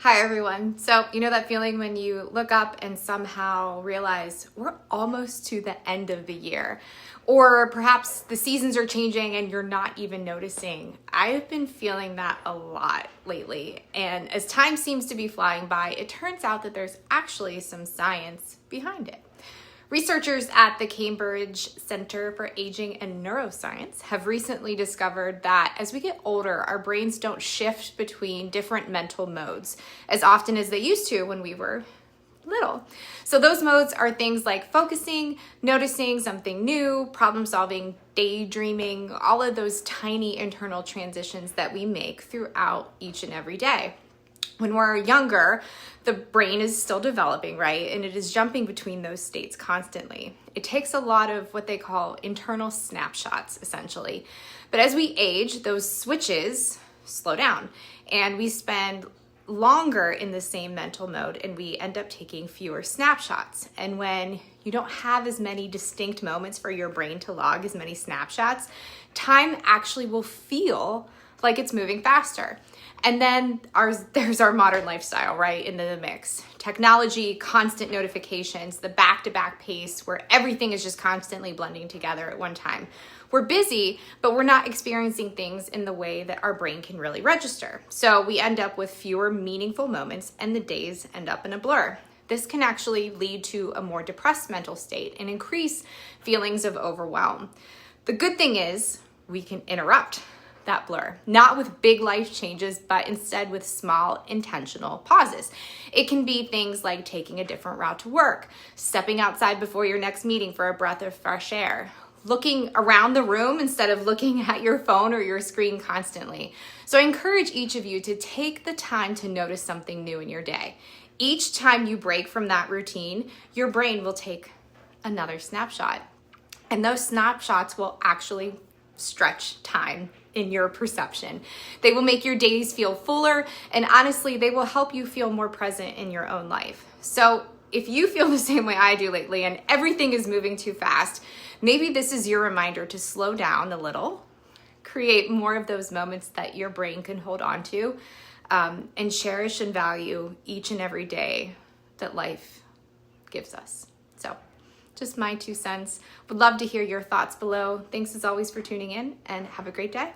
Hi everyone. So, you know that feeling when you look up and somehow realize we're almost to the end of the year, or perhaps the seasons are changing and you're not even noticing? I've been feeling that a lot lately. And as time seems to be flying by, it turns out that there's actually some science behind it. Researchers at the Cambridge Center for Aging and Neuroscience have recently discovered that as we get older, our brains don't shift between different mental modes as often as they used to when we were little. So those modes are things like focusing, noticing something new, problem solving, daydreaming, all of those tiny internal transitions that we make throughout each and every day. When we're younger, the brain is still developing, right? And it is jumping between those states constantly. It takes a lot of what they call internal snapshots, essentially. But as we age, those switches slow down and we spend longer in the same mental mode and we end up taking fewer snapshots. And when you don't have as many distinct moments for your brain to log as many snapshots, time actually will feel like it's moving faster. And then there's our modern lifestyle, right, in the mix. Technology, constant notifications, the back-to-back pace where everything is just constantly blending together at one time. We're busy, but we're not experiencing things in the way that our brain can really register. So we end up with fewer meaningful moments and the days end up in a blur. This can actually lead to a more depressed mental state and increase feelings of overwhelm. The good thing is we can interrupt that blur, not with big life changes, but instead with small intentional pauses. It can be things like taking a different route to work, stepping outside before your next meeting for a breath of fresh air, looking around the room instead of looking at your phone or your screen constantly. So I encourage each of you to take the time to notice something new in your day. Each time you break from that routine, your brain will take another snapshot. And those snapshots will actually stretch time in your perception. They will make your days feel fuller, and honestly, they will help you feel more present in your own life. So if you feel the same way I do lately and everything is moving too fast, maybe this is your reminder to slow down a little, create more of those moments that your brain can hold on to, and cherish and value each and every day that life gives us. So just my 2 cents. Would love to hear your thoughts below. Thanks as always for tuning in and have a great day.